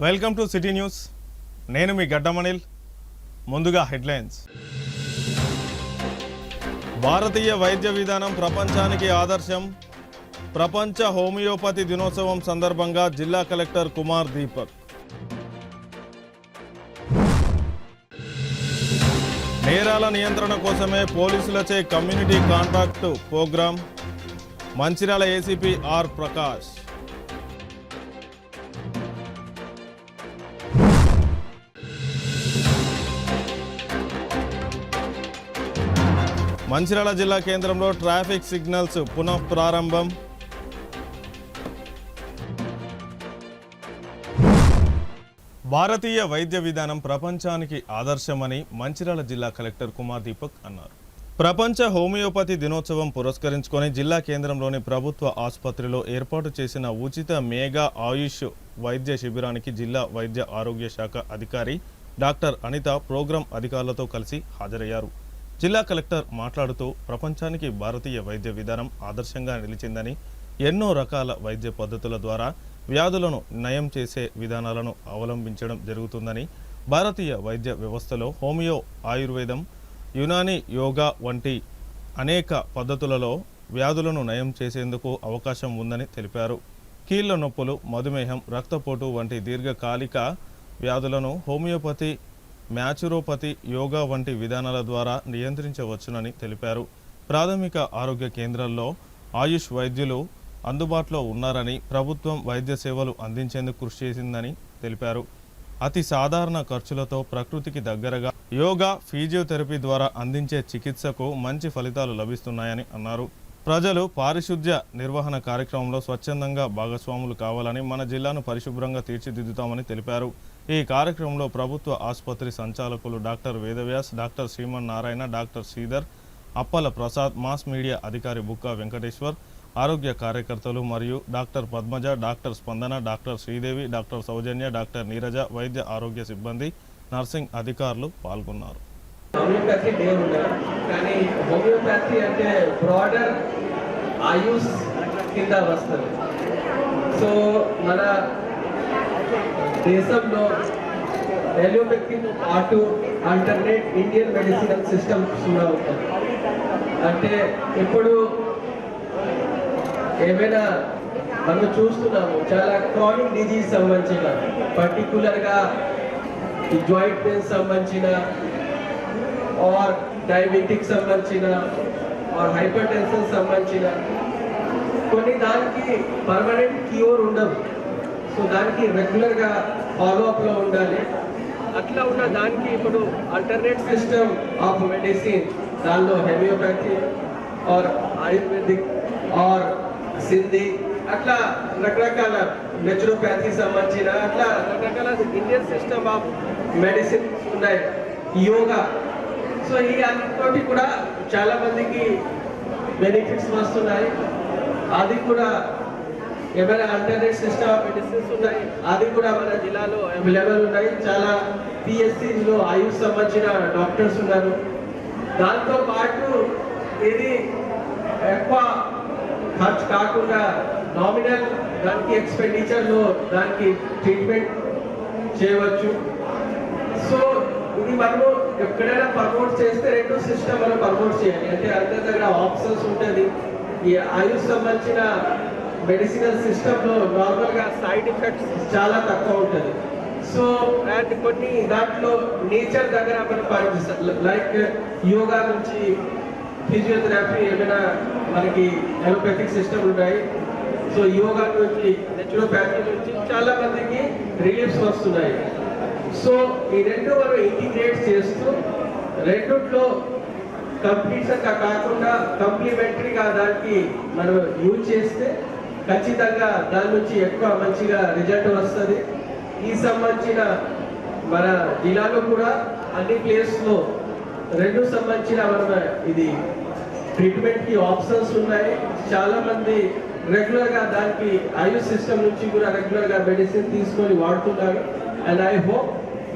Welcome to city news. నేను మీ గడ్డమణిల్. ముందుగా headlines. భారతీయ వైద్య విధానం ప్రపంచానికి ఆదర్శం. ప్రపంచ హోమియోపతి దినోత్సవం సందర్భంగా జిల్లా కలెక్టర్ కుమార్ దీపక్. నేరాల నియంత్రణ కోసమే పోలీసులచే community contact program. Mancherial ACP R Prakash. Mancherial జిల్లా కేంద్రంలో ట్రాఫిక్ సిగ్నల్స్ పునః ప్రారంభం. భారతీయ వైద్య విధానం ప్రపంచానికి ఆదర్శమని మంచిర్యాల జిల్లా కలెక్టర్ కుమార్ దీపక్ అన్నారు. ప్రపంచ హోమియోపతి దినోత్సవం పురస్కరించుకొని జిల్లా కేంద్రంలోని ప్రభుత్వ ఆసుపత్రిలో ఏర్పాటు చేసిన ఉచిత మేఘా ఆయుష్ వైద్య శిబిరానికి జిల్లా వైద్య ఆరోగ్య శాఖ అధికారి డాక్టర్ అనిత ప్రోగ్రాం అధికారులతో కలిసి హాజరయ్యారు. జిల్లా కలెక్టర్ మాట్లాడుతూ భారతీయ వైద్య విధానం ఆదర్శంగా నిలిచిందని, ఎన్నో రకాల వైద్య పద్ధతుల ద్వారా వ్యాధులను నయం చేసే విధానాలను అవలంబించడం జరుగుతుందని, భారతీయ వైద్య వ్యవస్థలో హోమియో, ఆయుర్వేదం, యునాని, యోగా వంటి అనేక పద్ధతులలో వ్యాధులను నయం చేసేందుకు అవకాశం ఉందని తెలిపారు. కీళ్ల నొప్పులు, మధుమేహం, రక్తపోటు వంటి దీర్ఘకాలిక వ్యాధులను హోమియోపతి, న్యాచురోపతి, యోగా వంటి విధానాల ద్వారా నియంత్రించవచ్చునని తెలిపారు. ప్రాథమిక ఆరోగ్య కేంద్రాల్లో ఆయుష్ వైద్యులు అందుబాటులో ఉన్నారని, ప్రభుత్వం వైద్య సేవలు అందించేందుకు కృషి చేసిందని తెలిపారు. అతి సాధారణ ఖర్చులతో ప్రకృతికి దగ్గరగా యోగా, ఫిజియోథెరపీ ద్వారా అందించే చికిత్సకు మంచి ఫలితాలు లభిస్తున్నాయని అన్నారు. ప్రజలు పారిశుద్ధ్య నిర్వహణ కార్యక్రమంలో స్వచ్ఛందంగా భాగస్వాములు కావాలని, మన జిల్లాను పరిశుభ్రంగా తీర్చిదిద్దుతామని తెలిపారు. ఈ కార్యక్రమంలో ప్రభుత్వ ఆసుపత్రి సంచాలకులు doctor Vedavyas, doctor Shriman Narayana, doctor Sridhar, Appala Prasad, mass media అధికారి బుక్కా వెంకటేశ్వర్, ఆరోగ్య కార్యకర్తలు మరియు డాక్టర్ పద్మజ, డాక్టర్ స్పందన, డాక్టర్ శ్రీదేవి, డాక్టర్ సౌజన్య, డాక్టర్ నీరజ, వైద్య ఆరోగ్య సిబ్బంది, నర్సింగ్ అధికారులు పాల్గొన్నారు. హోమియోపతి డే ఉన్నది, కానీ హోమియోపతి అంటే బ్రాడర్ ఆయుష్ కింద వస్తుంది. సో మన దేశంలో ఎలోపతితో పాటు ఆల్టర్నేట్ ఇండియన్ మెడిసినల్ సిస్టమ్స్ కూడా ఉంటాయి. అంటే ఇప్పుడు ఏమైనా మనం చూస్తున్నాము, చాలా క్రానిక్ డిజీజ్ సంబంధించిన, పర్టికులర్గా ఈ జాయింట్ పెయిన్ సంబంధించిన, और डायबिटिक సంబంధించిన, और హైపర్ టెన్షన్ సంబంధించిన కొన్ని దానికి పర్మనెంట్ క్యూర్ ఉండదు. సో దానికి రెగ్యులర్గా ఫాలోఅప్లో ఉండాలి. అట్లా ఉన్న దానికి ఇప్పుడు ఆల్టర్నేట్ సిస్టమ్ ఆఫ్ మెడిసిన్, దానిలో హోమియోపతి और ఆయుర్వేదిక్ और సింధీ అట్లా రకరకాల నేచురోపతి సంబంధించిన అట్లా రకరకాల ఇండియన్ సిస్టమ్ ఆఫ్ మెడిసిన్ ఉన్నాయి. యోగా, సో ఈ అన్నిటి కూడా చాలా మందికి బెనిఫిట్స్ వస్తున్నాయి. అది కూడా ఏమైనా ఆల్టర్నేట్ సిస్టమ్ ఆఫ్ మెడిసిన్స్ ఉన్నాయి, అది కూడా మన జిల్లాలో అవైలబుల్ ఉన్నాయి. చాలా పిఎస్సిలో ఆయుష్ సంబంధించిన డాక్టర్స్ ఉన్నారు. దాంతో పాటు ఇది ఎక్కువ ఖర్చు కాకుండా నామినల్ దానికి ఎక్స్పెండిచర్లో దానికి ట్రీట్మెంట్ చేయవచ్చు. సో ఇది మనము ఎక్కడైనా ప్రమోట్ చేస్తే రెండు సిస్టమ్ మనం ప్రమోట్ చేయాలి. అంటే అందరి దగ్గర ఆప్షన్స్ ఉంటుంది. ఈ ఆయుష్ సంబంధించిన మెడిసినల్ సిస్టంలో నార్మల్గా సైడ్ ఎఫెక్ట్స్ చాలా తక్కువ ఉంటుంది. సో అండ్ కొన్ని దాంట్లో నేచర్ దగ్గర మనం పాటిస్తాం. లైక్ యోగా నుంచి ఫిజియోథెరపీ, ఏమైనా మనకి ఎలోపతిక్ సిస్టమ్ ఉన్నాయి. సో యోగా నుంచి, నేచురోపతి నుంచి చాలా మందికి రిలీఫ్స్ వస్తున్నాయి. సో ఈ రెండు మనం ఇంటిగ్రేట్ చేస్తూ రెండుట్లో కంప్లీట్గా కాకుండా కాంప్లిమెంటరీగా దానికి మనం యూజ్ చేస్తే ఖచ్చితంగా దాని నుంచి ఎక్కువ మంచిగా రిజల్ట్ వస్తుంది. ఈ సంబంధించిన మన జిల్లాలో కూడా అన్ని ప్లేస్లో రెండు సంబంధించిన మనం ఇది ట్రీట్మెంట్కి ఆప్షన్స్ ఉన్నాయి. చాలామంది రెగ్యులర్గా దానికి ఆయుష్ సిస్టమ్ నుంచి కూడా రెగ్యులర్గా మెడిసిన్ తీసుకొని వాడుతున్నారు. అండ్ ఐ హోప్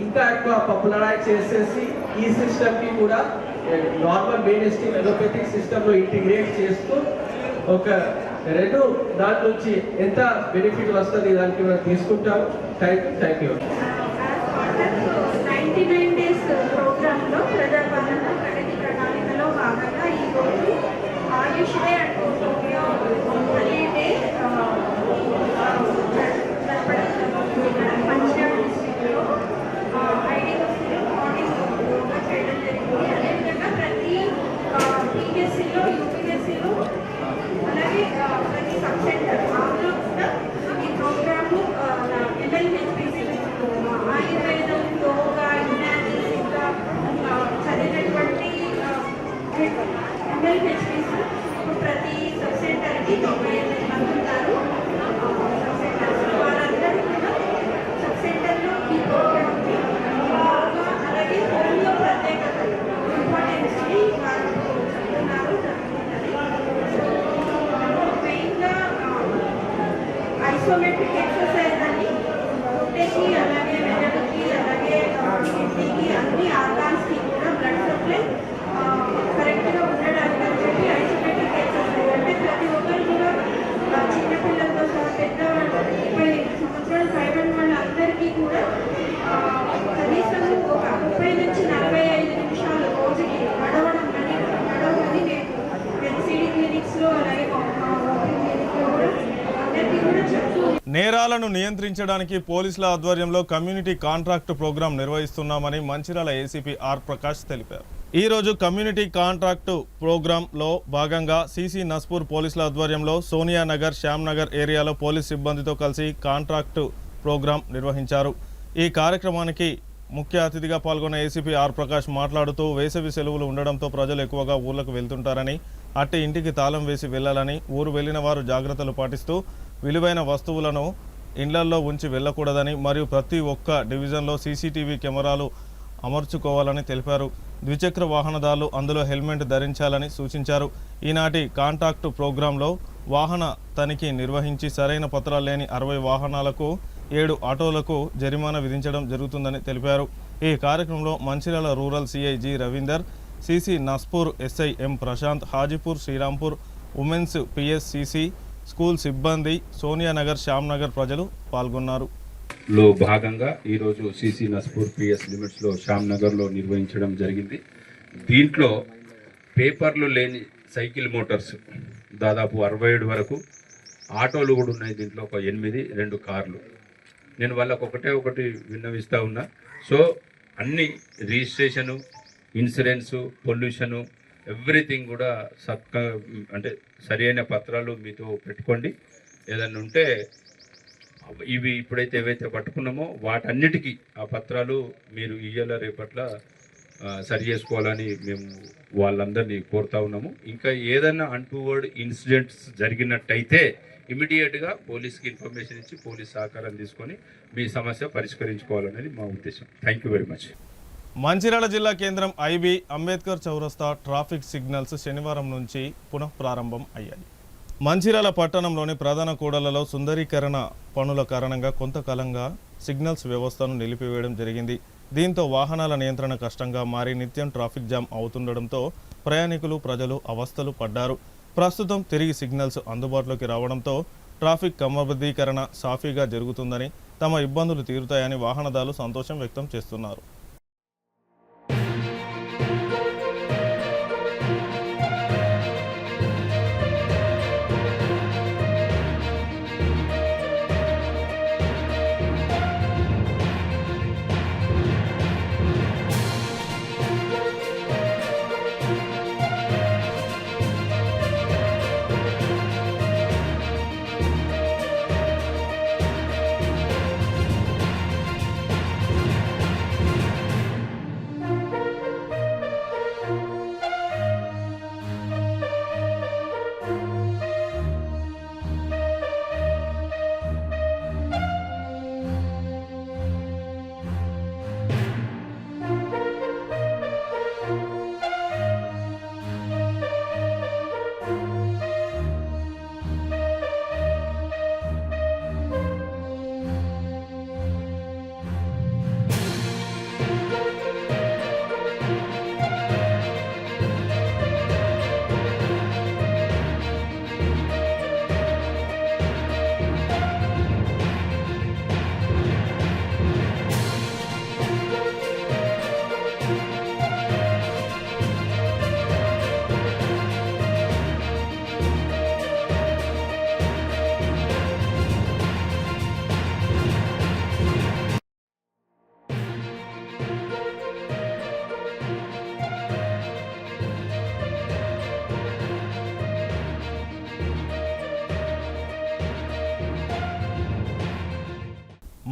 ఇంకా ఎక్కువ పాపులరైజ్ చేసేసి ఈ సిస్టమ్కి కూడా నార్మల్ మెయిన్ స్ట్రీమ్ ఎలోపతిక్ సిస్టంలో ఇంటిగ్రేట్ చేస్తూ ఒక రెండు దాంట్లో నుంచి ఎంత బెనిఫిట్ వస్తుంది దానికి మనం తీసుకుంటాం. Thank you. 99 డేస్ ప్రోగ్రాంలో ప్రజాపాలన ప్రగతి ప్రణాళికలో భాగంగా ఈరోజు Ayush day and homeo day Mancherial డిస్ట్రిక్ట్లో ఐడి మార్నింగ్ యోగా చేయడం జరిగింది. అదేవిధంగా ప్రతి పిఎస్సిలో యూపీఎస్సిలో అలాగే ప్రతి సబ్ సెంటర్ అందులో కూడా ఈ ప్రోగ్రాము ఎంఎల్హెచ్పిసి ఆయుర్వేదం యోగా యునానిస్ ఇంకా చదివినటువంటి ఎంఎల్హెచ్పిసి ప్రతి సబ్ సెంటర్కి 95 మంది ఉంటారు. సబ్ సెంటర్స్ వారందరూ కూడా సబ్ సెంటర్లో ఈ ప్రోగ్రామ్ని అలాగే హోమియో ప్రత్యేకత ఇంపార్టెన్స్ని వారు చెప్తున్నారు జరుగుతున్నది. మెయిన్గా ఐసోమెట్రిక్ ఎక్సర్సైజ్ అని గుండెకి అలాగే మెదడుకి అలాగే కిడ్నీకి అన్ని ఆర్గాన్స్కి కూడా బ్లడ్ సప్లై కరెక్ట్గా ఉండడానికి అని చెప్పి ఐసోమెట్రిక్ ఎక్సర్సైజ్ అంటే ప్రతి ఒక్కరు కూడా చిన్నపిల్లలతో సహా పెద్దవాళ్ళు 25 సంవత్సరాలు పైబడిన వాళ్ళందరికీ కూడా కనీసం ఒక 30 నుంచి 45 నిమిషాలు రోజుకి నడవమని నేను ఎన్సిడి క్లినిక్స్లో అలాగే వాకింగ్ క్లినిక్లో కూడా అందరికీ కూడా చెప్తూ నేరాలను నియంత్రించడానికి పోలీసుల ఆధ్వర్యంలో కమ్యూనిటీ కాంట్రాక్ట్ ప్రోగ్రాం నిర్వహిస్తున్నామని మంచిర్యాల ఏసీపీ ఆర్ ప్రకాష్ తెలిపారు. ఈ రోజు కమ్యూనిటీ కాంట్రాక్టు ప్రోగ్రాంలో భాగంగా సీసీ నస్పూర్ పోలీసుల ఆధ్వర్యంలో సోనియా నగర్, శ్యామ్ నగర్ ఏరియాలో పోలీస్ సిబ్బందితో కలిసి కాంట్రాక్టు ప్రోగ్రాం నిర్వహించారు. ఈ కార్యక్రమానికి ముఖ్య అతిథిగా పాల్గొన్న ఏసీపీ ఆర్ ప్రకాష్ మాట్లాడుతూ వేసవి సెలవులు ఉండడంతో ప్రజలు ఎక్కువగా ఊర్లకు వెళ్తుంటారని, అట్టి ఇంటికి తాళం వేసి వెళ్లాలని, ఊరు వెళ్లిన వారు జాగ్రత్తలు పాటిస్తూ విలువైన వస్తువులను ఇండ్లల్లో ఉంచి వెళ్ళకూడదని మరియు ప్రతి ఒక్క డివిజన్లో సీసీటీవీ కెమెరాలు అమర్చుకోవాలని తెలిపారు. ద్విచక్ర వాహనదారులు అందులో హెల్మెట్ ధరించాలని సూచించారు. ఈనాటి కాంట్రాక్టు ప్రోగ్రాంలో వాహన తనిఖీ నిర్వహించి సరైన పత్రాలు లేని 60 వాహనాలకు 7 ఆటోలకు జరిమానా విధించడం జరుగుతుందని తెలిపారు. ఈ కార్యక్రమంలో Mancherial rural CI G Ravinder, CC Naspur SI M Prashant, Hajipur, Srirampur womens PSCC school సిబ్బంది, సోనియా నగర్, శ్యామ్ నగర్ ప్రజలు పాల్గొన్నారు. లో భాగంగా ఈరోజు సిసి నస్పూర్ పిఎస్ లిమిట్స్లో శ్యామ్ నగర్లో నిర్వహించడం జరిగింది. దీంట్లో పేపర్లు లేని సైకిల్ మోటార్స్ దాదాపు 67 వరకు, ఆటోలు కూడా ఉన్నాయి. దీంట్లో ఒక 8, 2 కార్లు. నేను వాళ్ళకు ఒకటి విన్నవిస్తూ ఉన్నా. సో అన్ని రిజిస్ట్రేషను, ఇన్సూరెన్సు, పొల్యూషను, ఎవ్రీథింగ్ కూడా అంటే సరి అయిన పత్రాలు మీతో పెట్టుకోండి. ఏదన్నా ఉంటే ఇవి ఇప్పుడైతే ఏవైతే పట్టుకున్నామో వాటన్నిటికీ ఆ పత్రాలు మీరు ఇయ్యాల రేపట్ల సరి చేసుకోవాలని మేము వాళ్ళందరినీ కోరుతా ఉన్నాము. ఇంకా ఏదైనా అన్టువర్డ్ ఇన్సిడెంట్స్ జరిగినట్టయితే ఇమీడియట్గా పోలీస్కి ఇన్ఫర్మేషన్ ఇచ్చి పోలీస్ సహకారం తీసుకొని మీ సమస్య పరిష్కరించుకోవాలనేది మా ఉద్దేశం. Thank you very much. Mancherial జిల్లా కేంద్రం ఐబీ అంబేద్కర్ చౌరస్తా ట్రాఫిక్ సిగ్నల్స్ శనివారం నుంచి పునః ప్రారంభం అయ్యాయి. మంచిర్యాల పట్టణంలోని ప్రధాన కూడళ్లలో సుందరీకరణ పనుల కారణంగా కొంతకాలంగా సిగ్నల్స్ వ్యవస్థను నిలిపివేయడం జరిగింది. దీంతో వాహనాల నియంత్రణ కష్టంగా మారి నిత్యం ట్రాఫిక్ జామ్ అవుతుండడంతో ప్రయాణికులు, ప్రజలు అవస్థలు పడ్డారు. ప్రస్తుతం తిరిగి సిగ్నల్స్ అందుబాటులోకి రావడంతో ట్రాఫిక్ క్రమబద్ధీకరణ సాఫీగా జరుగుతుందని, తమ ఇబ్బందులు తీరుతాయని వాహనదారులు సంతోషం వ్యక్తం చేస్తున్నారు.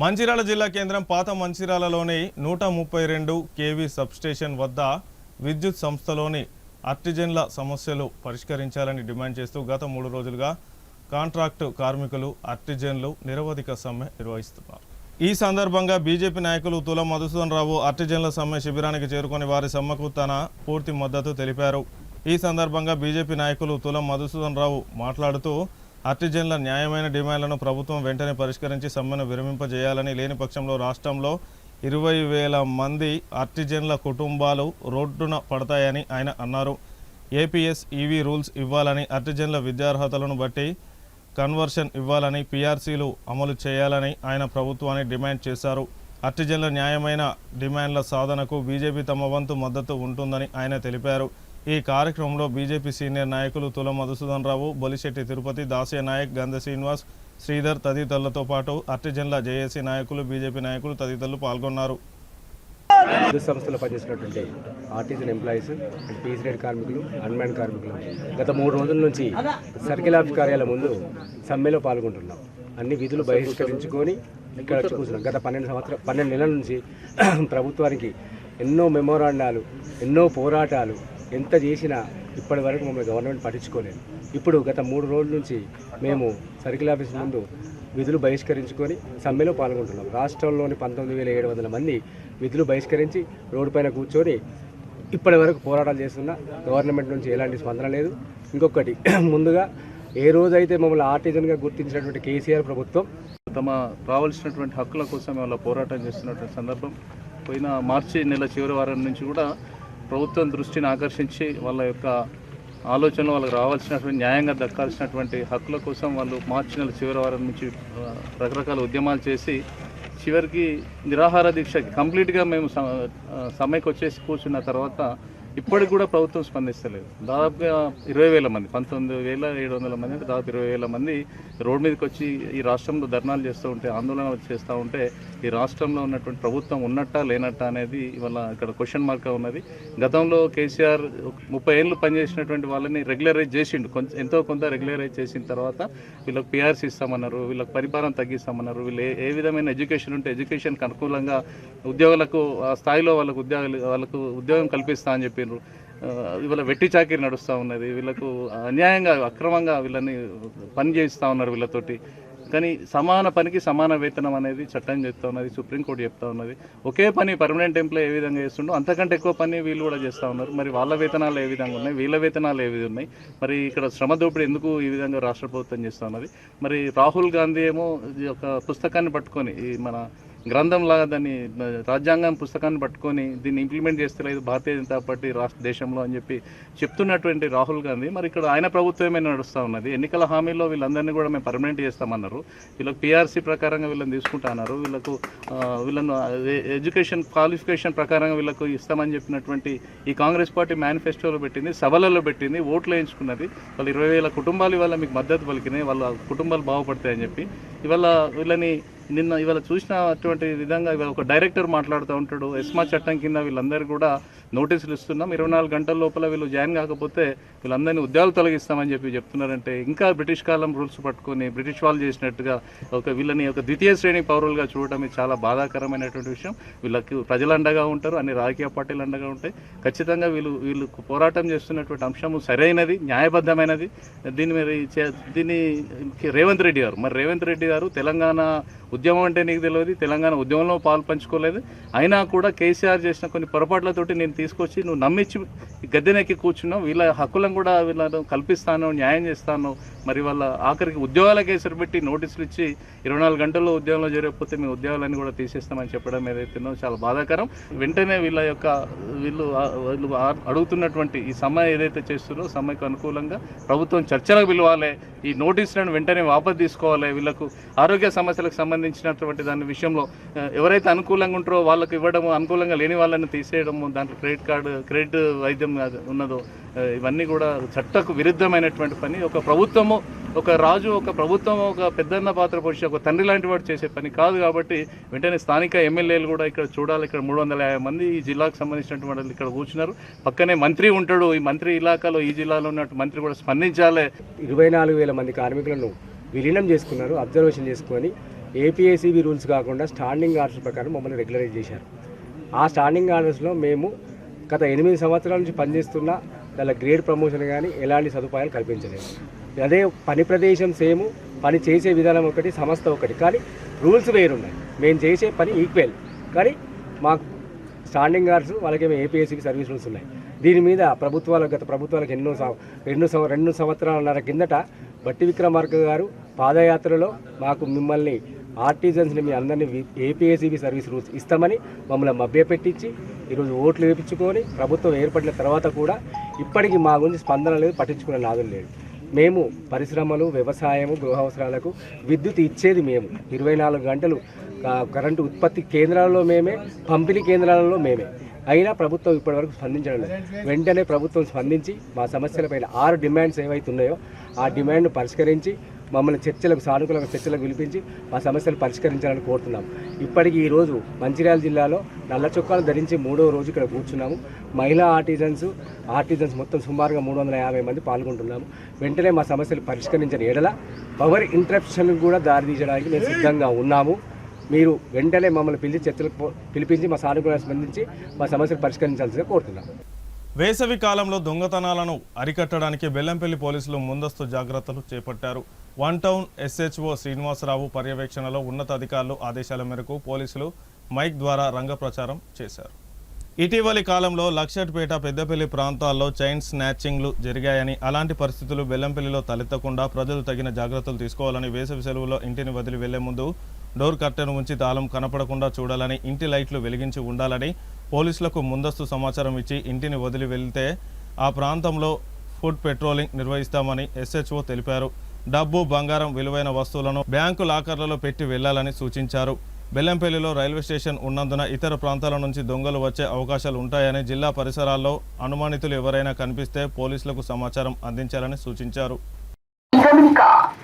మంచిర్యాల జిల్లా కేంద్రం పాత మంచిర్యాలలోని 132 కేవీ సబ్స్టేషన్ వద్ద విద్యుత్ సంస్థలోని ఆర్టిజన్ల సమస్యలు పరిష్కరించాలని డిమాండ్ చేస్తూ గత 3 రోజులుగా కాంట్రాక్టు కార్మికులు ఆర్టిజన్లు నిరవధిక సమ్మె నిర్వహిస్తున్నారు. ఈ సందర్భంగా బీజేపీ నాయకులు తుల మధుసూదన్ రావు ఆర్టిజన్ల సమ్మె శిబిరానికి చేరుకొని వారి సమ్మెకు తన పూర్తి మద్దతు తెలిపారు. ఈ సందర్భంగా బీజేపీ నాయకులు తుల మధుసూదన్ రావు మాట్లాడుతూ ఆర్టిజన్ల న్యాయమైన డిమాండ్లను ప్రభుత్వం వెంటనే పరిష్కరించి సమ్మెను విరమింపజేయాలని, లేని పక్షంలో రాష్ట్రంలో 20,000 మంది ఆర్టిజన్ల కుటుంబాలు రోడ్డున పడతాయని ఆయన అన్నారు. ఏపీఎస్ ఈవీ రూల్స్ ఇవ్వాలని, ఆర్టిజన్ల విద్యార్హతలను బట్టి కన్వర్షన్ ఇవ్వాలని, పీఆర్సీలు అమలు చేయాలని ఆయన ప్రభుత్వాన్ని డిమాండ్ చేశారు. ఆర్టిజన్ల న్యాయమైన డిమాండ్ల సాధనకు బీజేపీ తమ వంతు మద్దతు ఉంటుందని ఆయన తెలిపారు. ఈ కార్యక్రమంలో బీజేపీ సీనియర్ నాయకులు తుల మధుసూదన్ రావు, బొలిశెట్టి తిరుపతి, దాస్య నాయక్, గంధ శ్రీనివాస్, శ్రీధర్ తదితరులతో పాటు ఆర్టిజన్ల జేఏసీ నాయకులు, బీజేపీ నాయకులు తదితరులు పాల్గొన్నారు. విద్యుత్ సంస్థలో పనిచేసినటువంటి ఆర్టిజన్ ఎంప్లాయీస్, పీస్ రేట్ కార్మికులు, అన్మ్యాన్ కార్మికులు గత 3 రోజుల నుంచి సర్కిల్ ఆఫీస్ కార్యాలయం ముందు సమ్మెలో పాల్గొంటున్నాం. అన్ని విధులు బహిష్కరించుకొని ఇక్కడ వచ్చి కూర్చున్నాం. గత 12 నెలల నుంచి ప్రభుత్వానికి ఎన్నో మెమోరాండాలు, ఎన్నో పోరాటాలు ఎంత చేసినా ఇప్పటి వరకు మమ్మల్ని గవర్నమెంట్ పట్టించుకోలేదు. ఇప్పుడు గత 3 రోజుల నుంచి మేము సర్కిల్ ఆఫీస్ ముందు విధులు బహిష్కరించుకొని సమ్మెలో పాల్గొంటున్నాం. రాష్ట్రంలోని 19,700 మంది విధులు బహిష్కరించి రోడ్డు పైన కూర్చొని ఇప్పటి వరకు పోరాటాలు చేస్తున్నా గవర్నమెంట్ నుంచి ఎలాంటి స్పందన లేదు. ఇంకొకటి, ముందుగా ఏ రోజైతే మమ్మల్ని ఆర్టిజన్గా గుర్తించినటువంటి కేసీఆర్ ప్రభుత్వం తమ రావాల్సినటువంటి హక్కుల కోసం వాళ్ళ పోరాటం చేస్తున్నటువంటి సందర్భం పోయిన మార్చి నెల చివరి వారం నుంచి కూడా ప్రభుత్వం దృష్టిని ఆకర్షించి వాళ్ళ యొక్క ఆలోచనలు వాళ్ళకి రావాల్సినటువంటి న్యాయంగా దక్కాల్సినటువంటి హక్కుల కోసం వాళ్ళు మార్చి నెల చివరి వారం నుంచి రకరకాల ఉద్యమాలు చేసి చివరికి నిరాహార దీక్షకి కంప్లీట్గా మేము సమ్మెకి వచ్చేసి కూర్చున్న తర్వాత ఇప్పటికి కూడా ప్రభుత్వం స్పందిస్తలేదు. దాదాపుగా 20,000 మంది, 19,700 మంది అంటే దాదాపు 20,000 మంది రోడ్డు మీదకి వచ్చి ఈ రాష్ట్రంలో ధర్నాలు చేస్తూ ఉంటే, ఆందోళన చేస్తూ ఉంటే ఈ రాష్ట్రంలో ఉన్నటువంటి ప్రభుత్వం ఉన్నట్టా లేనట్టా అనేది ఇవాళ ఇక్కడ క్వశ్చన్ మార్క్గా ఉన్నది. గతంలో కేసీఆర్ 30 ఏళ్ళు పనిచేసినటువంటి వాళ్ళని రెగ్యులరైజ్ చేసిండు, ఎంతో కొంత రెగ్యులరైజ్ చేసిన తర్వాత వీళ్ళకి పీఆర్సీ ఇస్తామన్నారు, వీళ్ళకి పరిపాలన తగ్గిస్తామన్నారు. వీళ్ళు ఏ విధమైన ఎడ్యుకేషన్ ఉంటే ఎడ్యుకేషన్కి అనుకూలంగా ఉద్యోగులకు ఆ స్థాయిలో వాళ్ళకు ఉద్యోగం కల్పిస్తా అని చెప్పి ఇవాళ వెట్టి చాకిరి నడుస్తూ ఉన్నది. వీళ్ళకు అన్యాయంగా అక్రమంగా వీళ్ళని పని చేయిస్తూ ఉన్నారు వీళ్ళతోటి. కానీ సమాన పనికి సమాన వేతనం అనేది చట్టం చెప్తా ఉన్నది, సుప్రీంకోర్టు చెప్తా ఉన్నది. ఒకే పని పర్మనెంట్ ఎంప్లాయ్ ఏ విధంగా చేస్తుండో అంతకంటే ఎక్కువ పని వీళ్ళు కూడా చేస్తూ ఉన్నారు. మరి వాళ్ళ వేతనాలు ఏ విధంగా ఉన్నాయి, వీళ్ళ వేతనాలు ఏ విధంగా ఉన్నాయి, మరి ఇక్కడ శ్రమ దోపిడీ ఎందుకు ఈ విధంగా రాష్ట్ర ప్రభుత్వం చేస్తూ ఉన్నది? మరి రాహుల్ గాంధీ ఏమో ఒక పుస్తకాన్ని పట్టుకొని, ఈ మన గ్రంథంలాగా దాన్ని రాజ్యాంగం పుస్తకాన్ని పట్టుకొని దీన్ని ఇంప్లిమెంట్ చేస్తలేదు భారతీయ జనతా పార్టీ రాష్ట్ర దేశంలో అని చెప్పి చెప్తున్నటువంటి రాహుల్ గాంధీ మరి ఇక్కడ ఆయన ప్రభుత్వమే నడుస్తూ ఉన్నది. ఎన్నికల హామీలో వీళ్ళందరినీ కూడా మేము పర్మనెంట్ చేస్తామన్నారు, వీళ్ళకి పీఆర్సీ ప్రకారంగా వీళ్ళని తీసుకుంటా అన్నారు, వీళ్ళను ఎడ్యుకేషన్ క్వాలిఫికేషన్ ప్రకారంగా వీళ్ళకు ఇస్తామని చెప్పినటువంటి ఈ కాంగ్రెస్ పార్టీ మేనిఫెస్టోలో పెట్టింది, సభలలో పెట్టింది, ఓట్లు వేయించుకున్నది. వాళ్ళు 20,000 కుటుంబాలు ఇవాళ మీకు మద్దతు పలికినాయి, వాళ్ళ కుటుంబాలు బాగుపడతాయని చెప్పి. వీళ్ళని ఇవాళ చూసినటువంటి విధంగా ఇవాళ ఒక డైరెక్టర్ మాట్లాడుతూ ఉంటాడు, ఎస్మా చట్టం కింద వీళ్ళందరూ కూడా నోటీసులు ఇస్తున్నాం, 24 గంటల లోపల వీళ్ళు జాయిన్ కాకపోతే వీళ్ళందరినీ ఉద్యోగాలు తొలగిస్తామని చెప్పి చెప్తున్నారంటే ఇంకా బ్రిటిష్ కాలం రూల్స్ పట్టుకొని బ్రిటిష్ వాళ్ళు చేసినట్టుగా వీళ్ళని ఒక ద్వితీయ శ్రేణి పౌరులుగా చూడటం ఇది చాలా బాధాకరమైనటువంటి విషయం. వీళ్ళకి ప్రజలు అండగా ఉంటారు, అన్ని రాజకీయ పార్టీలు అండగా ఉంటాయి. ఖచ్చితంగా వీళ్ళు పోరాటం చేస్తున్నటువంటి అంశము సరైనది, న్యాయబద్ధమైనది. దీన్ని రేవంత్ రెడ్డి గారు తెలంగాణ ఉద్యమం అంటే నీకు తెలియదు, తెలంగాణ ఉద్యమంలో పాలు పంచుకోలేదు, అయినా కూడా కేసీఆర్ చేసిన కొన్ని పొరపాట్లతోటి నేను తీసుకొచ్చి నువ్వు నమ్మించి గద్దెనెక్కి కూర్చున్నావు. వీళ్ళ హక్కులను కూడా వీళ్ళను కల్పిస్తాను, న్యాయం చేస్తాను. మరి వాళ్ళ ఆఖరికి ఉద్యోగాలకు ఎసరు పెట్టి నోటీసులు ఇచ్చి 24 గంటల్లో ఉద్యోగంలో చేరకపోతే మీ ఉద్యోగాలన్నీ కూడా తీసేస్తామని చెప్పడం ఏదైతుందో చాలా బాధాకరం. వెంటనే వీళ్ళు అడుగుతున్నటువంటి ఈ సమ్మె ఏదైతే చేస్తున్నారో సమ్మెకు అనుకూలంగా ప్రభుత్వం చర్చలకు పిలవాలి, ఈ నోటీసులను వెంటనే వాపసు తీసుకోవాలి. వీళ్ళకు ఆరోగ్య సమస్యలకు సంబంధించినటువంటి దాని విషయంలో ఎవరైతే అనుకూలంగా ఉంటారో వాళ్ళకు ఇవ్వడము, అనుకూలంగా లేని వాళ్ళని తీసేయడము, దాంట్లో క్రెడిట్ వైద్యం ఉన్నదో ఇవన్నీ కూడా చట్టకు విరుద్ధమైనటువంటి పని. ఒక ప్రభుత్వము, ఒక రాజు, ఒక ప్రభుత్వం ఒక పెద్దన్న పాత్ర పోషి ఒక తండ్రి లాంటి వాడు చేసే పని కాదు. కాబట్టి వెంటనే స్థానిక ఎమ్మెల్యేలు కూడా ఇక్కడ చూడాలి. ఇక్కడ 350 మంది ఈ జిల్లాకు సంబంధించినటువంటి వాళ్ళు ఇక్కడ కూర్చున్నారు. పక్కనే మంత్రి ఉంటాడు, ఈ మంత్రి ఇలాకాలో ఈ జిల్లాలో ఉన్నట్టు మంత్రి కూడా స్పందించాలి. 24,000 మంది కార్మికులను విలీనం చేసుకున్నారు, అబ్జర్వేషన్ చేసుకొని ఏపీఏసీబీ రూల్స్ కాకుండా స్టాండింగ్ ఆర్డర్స్ ప్రకారం మమ్మల్ని రెగ్యులరైజ్ చేశారు. ఆ స్టాండింగ్ ఆర్డర్స్లో మేము గత 8 సంవత్సరాల నుంచి పనిచేస్తున్న దాని గ్రేడ్ ప్రమోషన్ కానీ ఎలాంటి సదుపాయాలు కల్పించలేదు. అదే పని ప్రదేశం సేమ్, పని చేసే విధానం ఒకటి, సంస్థ ఒకటి, కానీ రూల్స్ వేరున్నాయి. మేము చేసే పని ఈక్వల్, కానీ మాకు స్టాండింగ్ ఆర్డర్స్ వాళ్ళకేమో ఏపీఎస్సీకి సర్వీస్ రూల్స్ ఉన్నాయి. దీని మీద గత ప్రభుత్వాలకు 2 సంవత్సరాలన్నర కిందట బట్టి విక్రమార్క గారు పాదయాత్రలో మాకు మిమ్మల్ని ఆర్టిజన్స్ని మీ అందరినీ ఏపీఎస్సీబీ సర్వీస్ రూల్స్ ఇస్తామని మమ్మల్ని మభ్యపెట్టించి ఈరోజు ఓట్లు వేయించుకొని ప్రభుత్వం ఏర్పడిన తర్వాత కూడా ఇప్పటికీ మా గురించి స్పందన లేదు, పట్టించుకునే నాదులు లేదు. మేము పరిశ్రమలు, వ్యవసాయము, గృహ అవసరాలకు విద్యుత్ ఇచ్చేది మేము. 24 గంటలు కరెంటు ఉత్పత్తి కేంద్రాలలో మేమే, పంపిణీ కేంద్రాలలో మేమే. అయినా ప్రభుత్వం ఇప్పటివరకు స్పందించడం లేదు. వెంటనే ప్రభుత్వం స్పందించి మా సమస్యలపైన 6 డిమాండ్స్ ఏవైతే ఉన్నాయో ఆ డిమాండ్ను పరిష్కరించి మమ్మల్ని సానుకూల చర్చలకు పిలిపించి మా సమస్యలు పరిష్కరించాలని కోరుతున్నాం. ఇప్పటికీ ఈరోజు మంచిర్యాల జిల్లాలో నల్ల చొక్కాలు ధరించి 3వ రోజు ఇక్కడ కూర్చున్నాము. మహిళా ఆర్టిజన్స్ మొత్తం సుమారుగా 350 మంది పాల్గొంటున్నాము. వెంటనే మా సమస్యలు పరిష్కరించిన ఎడల పవర్ ఇంటరప్షన్ కూడా దారితీయడానికి మేము సిద్ధంగా ఉన్నాము. మీరు వెంటనే మమ్మల్ని పిలిపించి మా సానుకూలంగా స్పందించి మా సమస్యలు పరిష్కరించాల్సిందిగా కోరుతున్నాం. వేసవి కాలంలో దొంగతనాలను అరికట్టడానికి బెల్లంపల్లి పోలీసులు ముందస్తు జాగ్రత్తలు చేపట్టారు. 1 టౌన్ SHO శ్రీనివాసరావు పర్యవేక్షణలో ఉన్నతాధికారులు ఆదేశాల మేరకు పోలీసులు మైక్ ద్వారా రంగ ప్రచారం చేశారు. ఇటీవలి కాలంలో లక్షట్పేట, పెద్దపల్లి ప్రాంతాల్లో చైన్ స్నాచింగ్లు జరిగాయని, అలాంటి పరిస్థితులు బెల్లంపల్లిలో తలెత్తకుండా ప్రజలు తగిన జాగ్రత్తలు తీసుకోవాలని, వేసవి సెలవుల్లో ఇంటిని వదిలి వెళ్లే ముందు డోర్ కర్టెన్ ఉంచి తాళం కనపడకుండా చూడాలని, ఇంటి లైట్లు వెలిగించి ఉండాలని పోలీసులకు ముందస్తు సమాచారం ఇచ్చి ఇంటిని వదిలి వెళ్తే ఆ ప్రాంతంలో ఫుడ్ పెట్రోలింగ్ నిర్వహిస్తామని SHO తెలిపారు. డబ్బు, బంగారం, విలువైన వస్తువులను బ్యాంకు లాకర్లలో పెట్టి వెళ్లాలని సూచించారు. బెల్లంపల్లిలో రైల్వే స్టేషన్ ఉన్నందున ఇతర ప్రాంతాల నుంచి దొంగలు వచ్చే అవకాశాలు ఉంటాయని, జిల్లా పరిసరాల్లో అనుమానితులు ఎవరైనా కనిపిస్తే పోలీసులకు సమాచారం అందించాలని సూచించారు. గమనిక,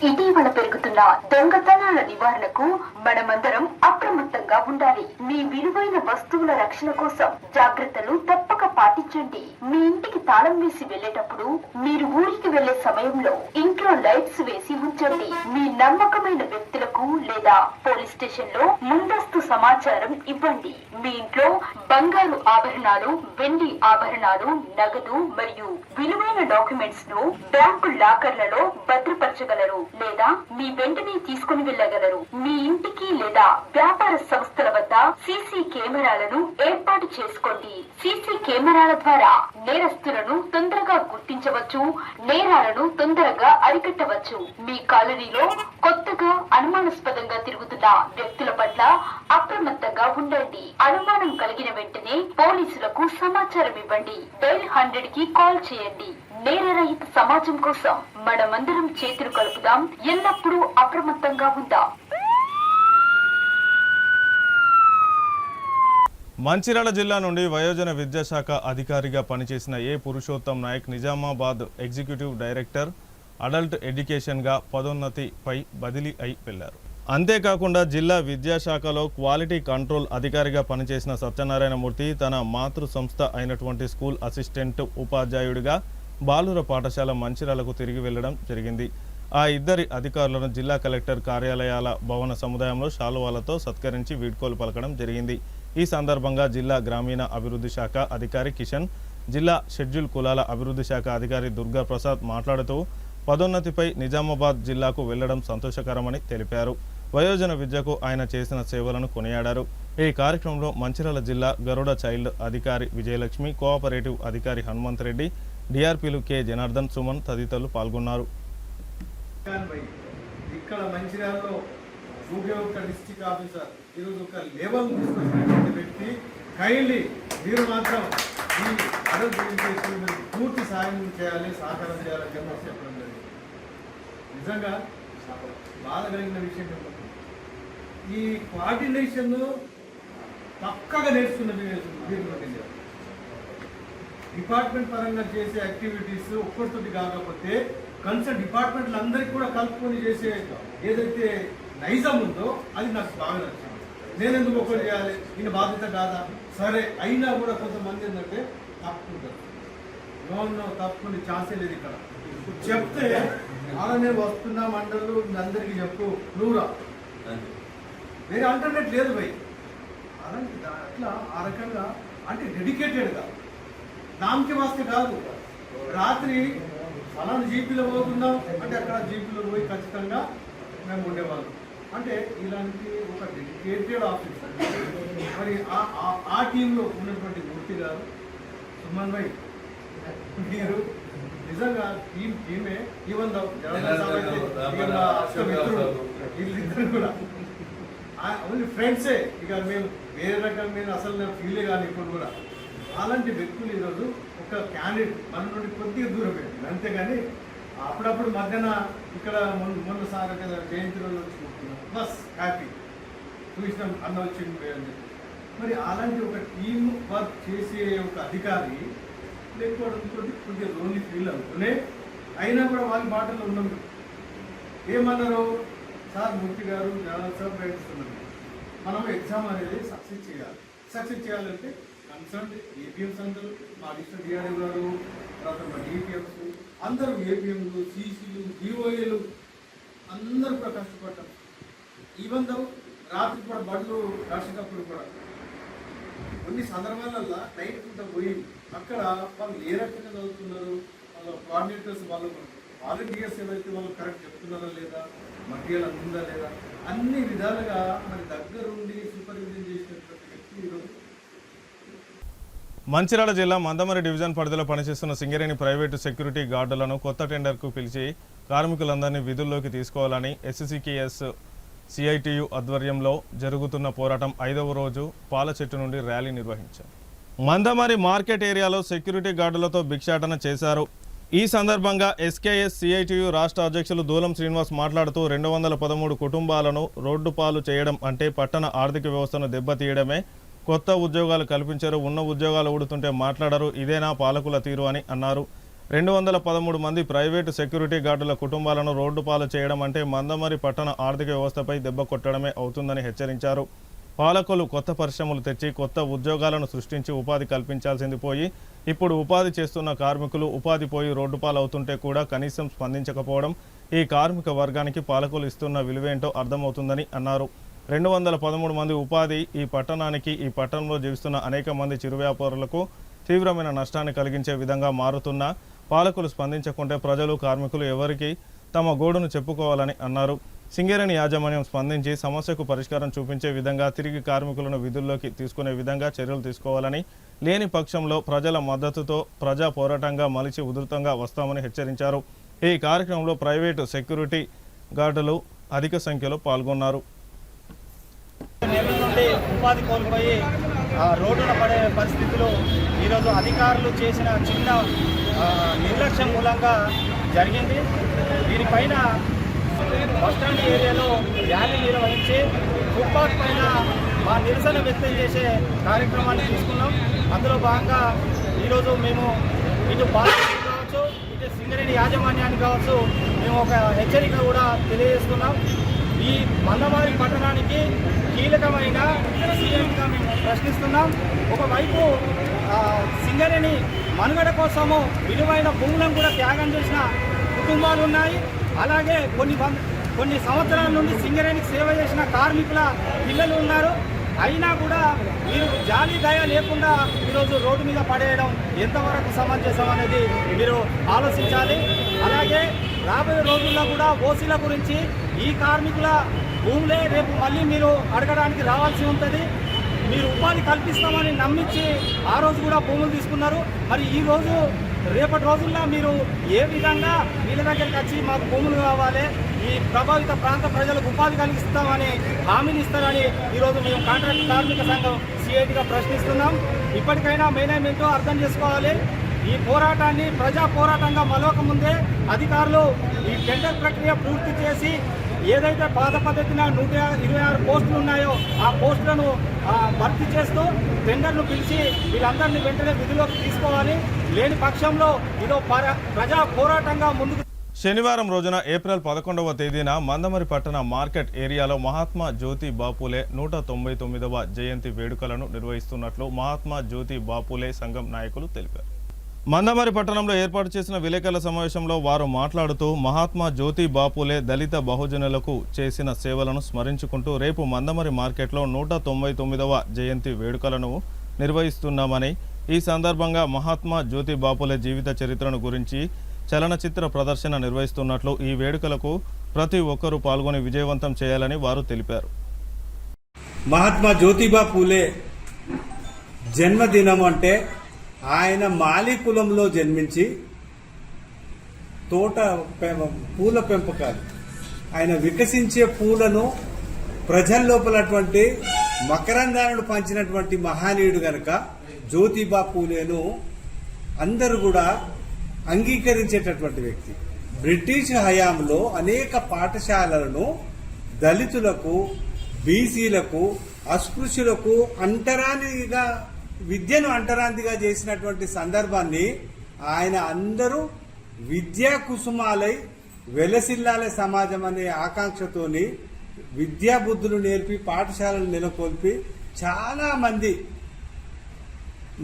ఇటీవల పెరుగుతున్న దొంగతనాల నివారణకు మనమందరం అప్రమత్తంగా ఉండాలి. మీ విలువైన వస్తువుల రక్షణ కోసం జాగ్రత్తలు తప్పక పాటించండి. మీ ఇంటికి తాళం వేసి వెళ్లేటప్పుడు, మీరు ఊరికి వెళ్లే సమయంలో ఇంట్లో లైట్స్ వేసి ఉంచండి. మీ నమ్మకమైన వ్యక్తులకు లేదా పోలీస్ స్టేషన్ లో ముందస్తు సమాచారం ఇవ్వండి. మీ ఇంట్లో బంగారు ఆభరణాలు, వెండి ఆభరణాలు, నగదు మరియు విలువైన డాక్యుమెంట్స్ ను బ్యాంకు లాకర్లలో భద్రపరచగలరు లేదా మీ వెంటనే తీసుకుని వెళ్ళగలరు. మీ ఇంటికి లేదా వ్యాపార సంస్థల వద్ద సీసీ కెమెరాలను ఏర్పాటు చేసుకోండి. సీసీ కెమెరాల ద్వారా నేరస్తులను తొందరగా గుర్తించవచ్చు, నేరాలను తొందరగా అరికట్టవచ్చు. మీ కాలనీలో కొత్తగా అనుమానాస్పదంగా తిరుగుతున్న వ్యక్తుల పట్ల అప్రమత్తంగా ఉండండి. అనుమానం కలిగిన వెంటనే పోలీసులకు సమాచారం ఇవ్వండి. డైల్ 100 కి కాల్ చేయండి. నేరరహిత సమాజం కోసం మనమందరం చేతులు కలుపుదాం. ఎల్లప్పుడూ అప్రమత్తంగా ఉందాం. మంచిర్యాల జిల్లా నుండి వయోజన విద్యాశాఖ అధికారిగా పనిచేసిన Purushottam Nayak Nizamabad executive director adult ఎడ్యుకేషన్గా పదోన్నతిపై బదిలీ అయి వెళ్లారు. అంతేకాకుండా జిల్లా విద్యాశాఖలో క్వాలిటీ కంట్రోల్ అధికారిగా పనిచేసిన సత్యనారాయణమూర్తి తన మాతృ సంస్థ అయినటువంటి స్కూల్ అసిస్టెంట్ ఉపాధ్యాయుడిగా బాలుర పాఠశాల మంచిర్యాలకు తిరిగి వెళ్లడం జరిగింది. ఆ ఇద్దరి అధికారులను జిల్లా కలెక్టర్ కార్యాలయాల భవన సముదాయంలో శాలువాలతో సత్కరించి వీడ్కోలు పలకడం జరిగింది. ఈ సందర్భంగా జిల్లా గ్రామీణ అభివృద్ధి శాఖ అధికారి కిషన్, జిల్లా షెడ్యూల్ కులాల అభివృద్ధి శాఖ అధికారి దుర్గా ప్రసాద్ మాట్లాడుతూ పదోన్నతిపై నిజామాబాద్ జిల్లాకు వెళ్లడం సంతోషకరమని తెలిపారు. వయోజన విద్యకు ఆయన చేసిన సేవలను కొనియాడారు. ఈ కార్యక్రమంలో మంచిర్యాల జిల్లా గరుడ చైల్డ్ అధికారి విజయలక్ష్మి, కోఆపరేటివ్ అధికారి హనుమంత్ రెడ్డి, డిఆర్పీలు కె జనార్దన్, సుమన్ తదితరులు పాల్గొన్నారు. ఇక్కడ మంచిర్యాలలో ఒక డిస్ట్రిక్ట్ ఆఫీసర్ ఈరోజు ఒక లెవెల్ తీసుకొచ్చినటువంటి వ్యక్తి, కైండ్లీ మీరు మాత్రం ఈ అడల్ట్ ఎడ్యుకేషన్ మీరు పూర్తి సాయం చేయాలి, సహకారం చేయాలని చెప్పడం జరిగింది. నిజంగా బాధ కలిగిన విషయం ఏంటంటే ఈ కోఆర్డినేషన్ పక్కగా నేర్చుకున్న డిపార్ట్మెంట్ పరంగా చేసే యాక్టివిటీస్ ఒక్కరితోటి కాకపోతే కన్సర్న్ డిపార్ట్మెంట్లు అందరికీ కూడా కలుపుకొని చేసే ఏదైతే నైజం ఉందో అది నాకు బాగా నచ్చింది. నేను ఎందుకు ఒకటి చేయాలి, ఈయన బాధ్యత కాదా, సరే అయినా కూడా కొంతమంది ఏంటంటే తప్పుకుంటారు. నో తప్పుకునే ఛాన్సే లేదు. ఇక్కడ చెప్తే అలానే వస్తున్నా మండలు అందరికీ చెప్పు, నువ్వురా వేరే ఆల్టర్నేట్ లేదు భయ్. అలాంటి అట్లా ఆ రకంగా అంటే డెడికేటెడ్గా నామకి వాస్తే కాదు. రాత్రి ఫలానా జీపీలో పోతున్నాం అంటే అక్కడ జీపీలో పోయి ఖచ్చితంగా మేము ఉండేవాళ్ళం. అంటే ఇలాంటి ఒక డెడికేటెడ్ ఆఫీసర్. మరి ఆ టీంలో ఉన్నటువంటి మూర్తి గారు, సుమన్ భాయ్, మీరు నిజంగా టీమే. ఈవెన్ వీళ్ళిద్దరు కూడా ఓన్లీ ఫ్రెండ్సే. ఇక మేము వేరే రకంగా నేను అసలు నేను ఫీలే కానీ ఇప్పుడు కూడా. అలాంటి వ్యక్తులు ఈరోజు ఒక క్యాండిడేట్ మన నుండి కొద్దిగా దూరం పెట్టింది అంతేగాని అప్పుడప్పుడు మధ్యాహ్న ఇక్కడ మొన్న సార్ కదా జయంతి రోజు వచ్చి కూర్చున్నాం, బస్ హ్యాపీ చూసినాం అన్న వచ్చింది అని చెప్పి. మరి అలాంటి ఒక టీమ్ వర్క్ చేసే ఒక అధికారి లేకపోవడంతో కొద్దిగా లోన్లీ ఫీల్ అవుతూనే అయినా కూడా వాళ్ళ మాటల్లో ఉన్నాం. ఏమన్నారు సార్ మూర్తి గారు జనరల్ సార్ ప్రయత్నిస్తున్నాం, మనం ఎగ్జామ్ అనేది సక్సెస్ చేయాలి. సక్సెస్ చేయాలంటే కన్సర్న్ ఏపీఎంస్ అందరూ, మా డిస్ట్రిక్ట్ డిఆర్ఏ గారు, తర్వాత మా డిపిఎంస్ అందరూ, ఏపీఎంలు, సీసీలు, డిఓఏలు అందరూ కూడా కష్టపడ్డాం. ఈవెన్ దో రాత్రి కూడా బళ్ళు నడిచేటప్పుడు కూడా కొన్ని సందర్భాలలో నైట్ పూట పోయి అక్కడ వాళ్ళు ఏ రకంగా చదువుతున్నారు, వాళ్ళ కోఆర్డినేటర్స్ వాళ్ళు వాలంటీర్స్ ఏవైతే వాళ్ళు కరెక్ట్ చెప్తున్నారా లేదా, మధ్యలో ఉందా లేదా, అన్ని విధాలుగా మరి దగ్గరుండి సూపర్విజన్ చేసినటువంటి వ్యక్తి ఈరోజు. మంచిర్యాల జిల్లా మందమరి డివిజన్ పరిధిలో పనిచేస్తున్న సింగరేణి ప్రైవేటు సెక్యూరిటీ గార్డులను కొత్త టెండర్కు పిలిచి కార్మికులందరినీ విధుల్లోకి తీసుకోవాలని ఎస్సీకేఎస్ సిఐటియు ఆధ్వర్యంలో జరుగుతున్న పోరాటం 5వ రోజు పాల చెట్టు నుండి ర్యాలీ నిర్వహించారు. మందమరి మార్కెట్ ఏరియాలో సెక్యూరిటీ గార్డులతో భిక్షాటన చేశారు. ఈ సందర్భంగా ఎస్కేఎస్ సిఐటియు రాష్ట్ర అధ్యక్షులు దూలం శ్రీనివాస్ మాట్లాడుతూ 213 కుటుంబాలను రోడ్డు పాలు చేయడం అంటే పట్టణ ఆర్థిక వ్యవస్థను దెబ్బతీయడమే. కొత్త ఉద్యోగాలు కల్పించారు, ఉన్న ఉద్యోగాలు ఊడుతుంటే మాట్లాడరు, ఇదేనా పాలకుల తీరు అని అన్నారు. 213 మంది ప్రైవేటు సెక్యూరిటీ గార్డుల కుటుంబాలను రోడ్డు పాలు చేయడం అంటే మందమరి పట్టణ ఆర్థిక వ్యవస్థపై దెబ్బ కొట్టడమే అవుతుందని హెచ్చరించారు. పాలకులు కొత్త పరిశ్రమలు తెచ్చి కొత్త ఉద్యోగాలను సృష్టించి ఉపాధి కల్పించాల్సింది పోయి ఇప్పుడు ఉపాధి చేస్తున్న కార్మికులు ఉపాధి పోయి రోడ్డు పాలవుతుంటే కూడా కనీసం స్పందించకపోవడం ఈ కార్మిక వర్గానికి పాలకులు ఇస్తున్న విలువేంటో అర్థమవుతుందని అన్నారు. 213 మంది ఉపాధి ఈ పట్టణానికి, ఈ పట్టణంలో జీవిస్తున్న అనేక మంది చిరు వ్యాపారులకు తీవ్రమైన నష్టాన్ని కలిగించే విధంగా మారుతున్న పాలకులు స్పందించకుంటే ప్రజలు, కార్మికులు ఎవరికి తమ గోడును చెప్పుకోవాలని అన్నారు. సింగరేణి యాజమాన్యం స్పందించి సమస్యకు పరిష్కారం చూపించే విధంగా తిరిగి కార్మికులను విధుల్లోకి తీసుకునే విధంగా చర్యలు తీసుకోవాలని, లేని పక్షంలో ప్రజల మద్దతుతో ప్రజా పోరాటంగా మలిచి ఉధృతంగా వస్తామని హెచ్చరించారు. ఈ కార్యక్రమంలో ప్రైవేటు సెక్యూరిటీ గార్డులు అధిక సంఖ్యలో పాల్గొన్నారు. ఉపాధి కోల్పోయి రోడ్డున పడే పరిస్థితులు ఈరోజు అధికారులు చేసిన చిన్న నిర్లక్ష్యం మూలంగా జరిగింది. దీనిపైన బస్టాండ్ ఏరియాలో ర్యాలీ నిర్వహించి ఫుట్పాత్ పైన మా నిరసన వ్యక్తం చేసే కార్యక్రమాన్ని తీసుకున్నాం. అందులో భాగంగా ఈరోజు మేము ఇటు పాలకులకు కావచ్చు, ఇటు సింగరేణి యాజమాన్యానికి కావచ్చు, మేము ఒక హెచ్చరిక కూడా తెలియజేస్తున్నాం. ఈ మందమరి పట్టణానికి కీలకమైన సీఎంగా మేము ప్రశ్నిస్తున్నాం. ఒకవైపు సింగరేణి మనుగడ కోసము విలువైన భూములను కూడా త్యాగం చేసిన కుటుంబాలు ఉన్నాయి. అలాగే కొన్ని సంవత్సరాల నుండి సింగరేణికి సేవ చేసిన కార్మికుల పిల్లలు ఉన్నారు. అయినా కూడా మీరు జాలి దయ లేకుండా ఈరోజు రోడ్డు మీద పడేయడం ఎంతవరకు సమంజసం అనేది మీరు ఆలోచించాలి. అలాగే రాబోయే రోజుల్లో కూడా ఓసీల గురించి ఈ కార్మికుల భూములే రేపు మళ్ళీ మీరు అడగడానికి రావాల్సి ఉంటుంది. మీరు ఉపాధి కల్పిస్తామని నమ్మించి ఆ రోజు కూడా భూములు తీసుకున్నారు. మరి ఈరోజు రేపటి రోజుల్లో మీరు ఏ విధంగా వీళ్ళ దగ్గరికి వచ్చి మాకు భూములు కావాలి, ఈ ప్రభావిత ప్రాంత ప్రజలకు ఉపాధి కలిగిస్తామని హామీని ఇస్తారని ఈరోజు మేము కాంట్రాక్ట్ కార్మిక సంఘం సిఐటిగా ప్రశ్నిస్తున్నాం. ఇప్పటికైనా మేనేజ్మెంట్ అర్థం చేసుకోవాలి. ఈ పోరాటాన్ని ప్రజా పోరాటంగా మలవకముందే అధికారులు ఈ టెండర్ ప్రక్రియ పూర్తి చేసి ఏదైతే పాత పద్ధతిన 126 పోస్టులు ఉన్నాయో ఆ పోస్టులను భర్తీ చేస్తూ టెండర్ను పిలిచి వీళ్ళందరినీ వెంటనే విధుల్లోకి తీసుకోవాలి. లేని పక్షంలో ఇదో ప్రజా పోరాటంగా ముందుకు. శనివారం రోజున ఏప్రిల్ 11వ తేదీన మందమరి పట్టణ మార్కెట్ ఏరియాలో మహాత్మా జ్యోతి బాపులే 199వ జయంతి వేడుకలను నిర్వహిస్తున్నట్లు మహాత్మా జ్యోతి బాపులే సంఘం నాయకులు తెలిపారు. మందమరి పట్టణంలో ఏర్పాటు చేసిన విలేకరుల సమావేశంలో వారు మాట్లాడుతూ మహాత్మా జ్యోతి బాపులే దళిత బహుజనులకు చేసిన సేవలను స్మరించుకుంటూ రేపు మందమరి మార్కెట్లో 199వ జయంతి వేడుకలను నిర్వహిస్తున్నామని, ఈ సందర్భంగా మహాత్మా జ్యోతి బాపులే జీవిత చరిత్రను గురించి చలనచిత్ర ప్రదర్శన నిర్వహిస్తున్నట్లు, ఈ వేడుకలకు ప్రతి ఒక్కరూ పాల్గొని విజయవంతం చేయాలని వారు తెలిపారు. మహాత్మా జ్యోతిబా పూలే జన్మదినం అంటే ఆయన మాలి కులంలో జన్మించి పూల పెంపకాలు, ఆయన వికసించే పూలను ప్రజల లోపలటువంటి మకరందాలను పంచినటువంటి మహానీయుడు గనక జ్యోతిబా పూలేను అందరూ కూడా అంగీకరించేటటువంటి వ్యక్తి. బ్రిటిష్ హయాంలో అనేక పాఠశాలలను దళితులకు, బీసీలకు, అస్పృశ్యులకు విద్యను అంటరాంతిగా చేసినటువంటి సందర్భాన్ని ఆయన అందరూ విద్యా కుసుమాలై వెలసిల్లాలే సమాజం అనే ఆకాంక్షతోని విద్యా బుద్ధులు నేర్పి పాఠశాలలు నెలకొల్పి చాలా మంది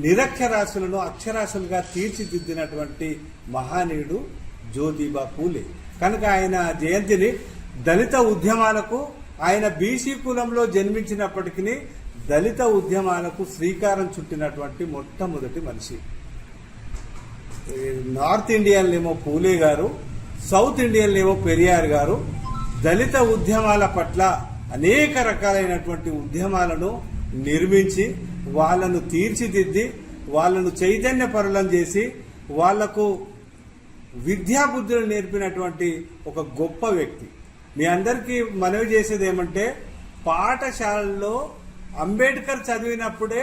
నిరక్షరాస్యులను అక్షరాస్యులుగా తీర్చిదిద్దినటువంటి మహానీయుడు జ్యోతిబా పూలే. కనుక ఆయన జయంతిని దళిత ఉద్యమాలకు, ఆయన బీసీ కులంలో జన్మించినప్పటికీ దళిత ఉద్యమాలకు శ్రీకారం చుట్టినటువంటి మొట్టమొదటి మనిషి. నార్త్ ఇండియన్లేమో పూలే గారు, సౌత్ ఇండియన్లేమో పెరియార్ గారు దళిత ఉద్యమాల పట్ల అనేక రకాలైనటువంటి ఉద్యమాలను నిర్మించి వాళ్లను తీర్చిదిద్ది వాళ్లను చైతన్యపరులను చేసి వాళ్లకు విద్యాబుద్ధులు నేర్పినటువంటి ఒక గొప్ప వ్యక్తి. మీ అందరికీ మనవి చేసేది ఏమంటే, పాఠశాలల్లో అంబేద్కర్ చదివినప్పుడే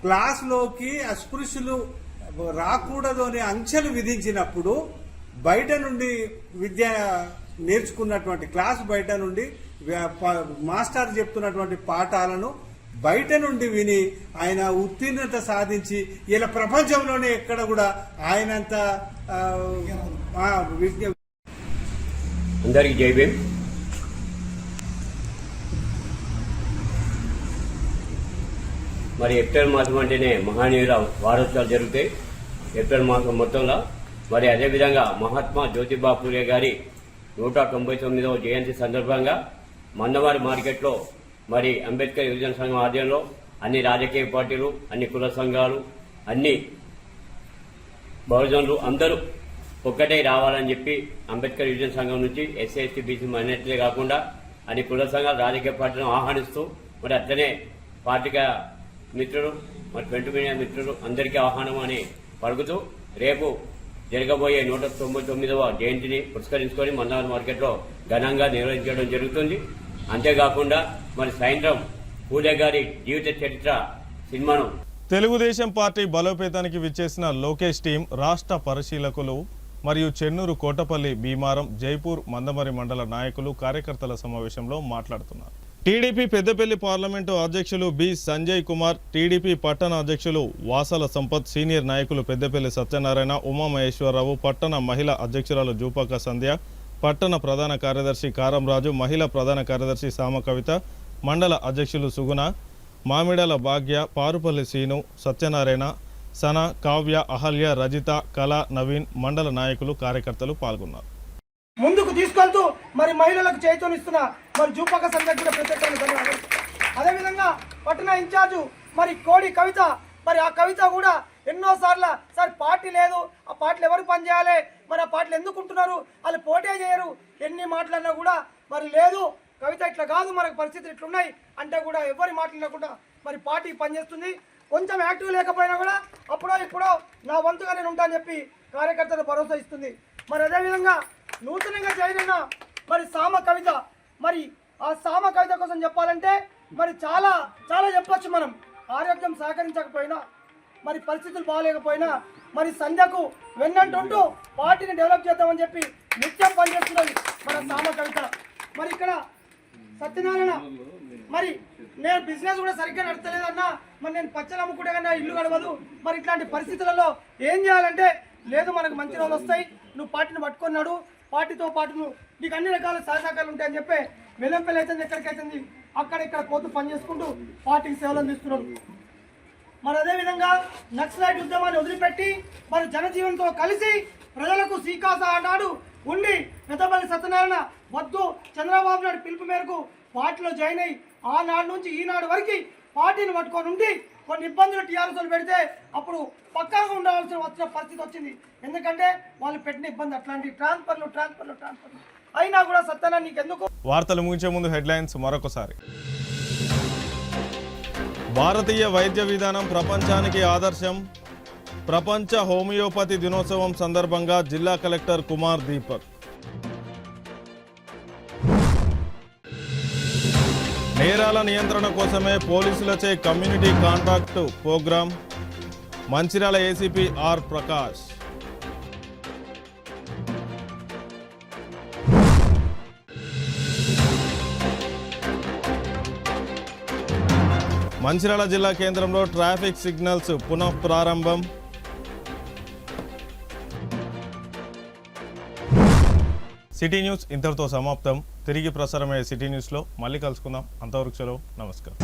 క్లాసులోకి అస్పృశ్యులు రాకూడదు అనే ఆంక్షలు విధించినప్పుడు బయట నుండి విద్య నేర్చుకున్నటువంటి క్లాస్ బయట నుండి మాస్టర్ చెప్తున్నటువంటి పాఠాలను బయట నుండి విని ఆయన ఉత్తీర్ణత సాధించి ఇలా ప్రపంచంలోనే ఎక్కడ కూడా ఆయనంత అందరికీ జై భీమ్. మరి ఏప్రిల్ మాసం అంటేనే మహానీయుల వారోత్సవాలు జరుగుతాయి ఏప్రిల్ మాసం మొత్తంలో. మరి అదేవిధంగా మహాత్మా జ్యోతిబా పూలే గారి 199వ జయంతి సందర్భంగా మందమరి మార్కెట్లో మరి అంబేద్కర్ యువజన సంఘం ఆధ్వర్యంలో అన్ని రాజకీయ పార్టీలు, అన్ని కుల సంఘాలు, అన్ని బహుజనులు అందరూ ఒక్కటే రావాలని చెప్పి అంబేద్కర్ యువజన సంఘం నుంచి ఎస్సీ, ఎస్టీ, బీసీ మైనారిటీలే కాకుండా అన్ని కుల సంఘాలు, రాజకీయ పార్టీలను ఆహ్వానిస్తూ మరి అట్లనే పార్టీగా మిత్రులు, మరి ప్రింట్ మీడియా మిత్రులు అందరికీ ఆహ్వానం అని పలుకుతూ రేపు జరగబోయే 199వ జయంతిని పురస్కరించుకొని మందమరి మార్కెట్లో ఘనంగా నిర్వహించడం జరుగుతుంది. అంతేకాకుండా మరి సాయంత్రం పూలే గారి జీవిత చరిత్ర సినిమాను తెలుగుదేశం పార్టీ బలోపేతానికి విచ్చేసిన లోకేష్ టీం రాష్ట్ర పరిశీలకులు మరియు చెన్నూరు, కోటపల్లి, భీమారం, జైపూర్, మందమరి మండల నాయకులు, కార్యకర్తల సమావేశంలో మాట్లాడుతున్నారు. టీడీపీ పెద్దపల్లి పార్లమెంటు అధ్యక్షులు బి సంజయ్ కుమార్, టీడీపీ పట్టణ అధ్యక్షులు వాసల సంపత్, సీనియర్ నాయకులు పెద్దపల్లి సత్యనారాయణ, ఉమామహేశ్వరరావు, పట్టణ మహిళా అధ్యక్షురాలు జూపాక సంధ్య, పట్టణ ప్రధాన కార్యదర్శి కారంరాజు, మహిళా ప్రధాన కార్యదర్శి సామ కవిత, మండల అధ్యక్షులు సుగుణ, మామిడాల భాగ్య, పారుపల్లి సీను, సత్యనారాయణ, సన, కావ్య, అహల్య, రజిత, కళ, నవీన్, మండల నాయకులు, కార్యకర్తలు పాల్గొన్నారు. ముందుకు తీసుకెళ్తూ మరి మహిళలకు చైతన్యస్తున్న మరి జూపక సందర్భంగా ప్రత్యేకంగా ధన్యవాదాలు. అదేవిధంగా పట్టణ ఇన్ఛార్జు మరి కోడి కవిత, మరి ఆ కవిత కూడా ఎన్నోసార్లు సార్ పార్టీ లేదు, ఆ పార్టీలు ఎవరు పనిచేయాలి, మరి ఆ పార్టీలు ఎందుకు ఉంటున్నారు, వాళ్ళు పోటీ చేయరు, ఎన్ని మాట్లాడినా కూడా మరి లేదు కవిత ఇట్లా కాదు, మనకు పరిస్థితులు ఇట్లున్నాయి అంటే కూడా ఎవరి మాట్లాడకుండా మరి పార్టీ పనిచేస్తుంది. కొంచెం యాక్టివ్ లేకపోయినా కూడా అప్పుడో ఇప్పుడో నా వంతుగా నేను ఉంటానని చెప్పి కార్యకర్తలు భరోసా ఇస్తుంది. మరి అదేవిధంగా నూతనంగా చేరిన మరి సామ కవిత, మరి ఆ సామ కవిత కోసం చెప్పాలంటే మరి చాలా చాలా చెప్పొచ్చు. మనం ఆరోగ్యం సహకరించకపోయినా, మరి పరిస్థితులు బాగాలేకపోయినా, మరి సంధ్యకు వెన్నంటుంటూ పార్టీని డెవలప్ చేద్దామని చెప్పి నిత్యం పనిచేస్తున్నది మన సామ కవిత. మరి ఇక్కడ సత్యనారాయణ, మరి నేను బిజినెస్ కూడా సరిగ్గా నడతలేదన్నా, మరి నేను పచ్చలు అమ్ముకుంటే కన్నా ఇల్లు గడవదు, మరి ఇట్లాంటి పరిస్థితులలో ఏం చేయాలంటే లేదు మనకు మంచి రోజులు వస్తాయి, నువ్వు పార్టీని పట్టుకున్నాడు, పార్టీతో పాటు నువ్వు నీకు అన్ని రకాల సహకారాలు ఉంటాయని చెప్పి వెల్లంపల్లి అవుతుంది, ఎక్కడికైతుంది అక్కడ ఇక్కడ పోతూ పని చేసుకుంటూ పార్టీకి సేవలు అందిస్తున్నాడు. మరి అదేవిధంగా నక్సలైట్ ఉద్యమాన్ని వదిలిపెట్టి మరి జనజీవనంతో కలిసి ప్రజలకు శ్రీకాశ ఆనాడు ఉండి పెద్దపల్లి సత్యనారాయణ వద్దు చంద్రబాబు నాయుడు పిలుపు మేరకు పార్టీలో జాయిన్ అయ్యి ఆనాడు నుంచి ఈనాడు వరకు పార్టీని పట్టుకొని ఉండి కొన్ని ఇబ్బందులు టీఆర్ఎస్లు పెడితే అప్పుడు పక్కాగా వచ్చిన పరిస్థితి వచ్చింది. ఎందుకంటే వాళ్ళు పెట్టిన ఇబ్బంది అట్లాంటి ట్రాన్స్ఫర్లు అయినా కూడా సత్యనారాయణ నీకెందుకు. వార్తలు ముగించే ముందు హెడ్లైన్స్ మరొకసారి. భారతీయ వైద్య విధానం ప్రపంచానికి ఆదర్శం. ప్రపంచ హోమియోపతి దినోత్సవం సందర్భంగా జిల్లా కలెక్టర్ కుమార్ దీపక్. నేరాల నియంత్రణ కోసమే పోలీసులచే community contact program. Mancherial ACP R Prakash. Mancherial జిల్లా కేంద్రంలో ట్రాఫిక్ సిగ్నల్స్ పునః ప్రారంభం. సిటీ న్యూస్ ఇంతటితో సమాప్తం. తిరిగి ప్రసారమయ్యే సిటీ న్యూస్లో మళ్ళీ కలుసుకుందాం. అంతవరకు సెలవు. నమస్కారం.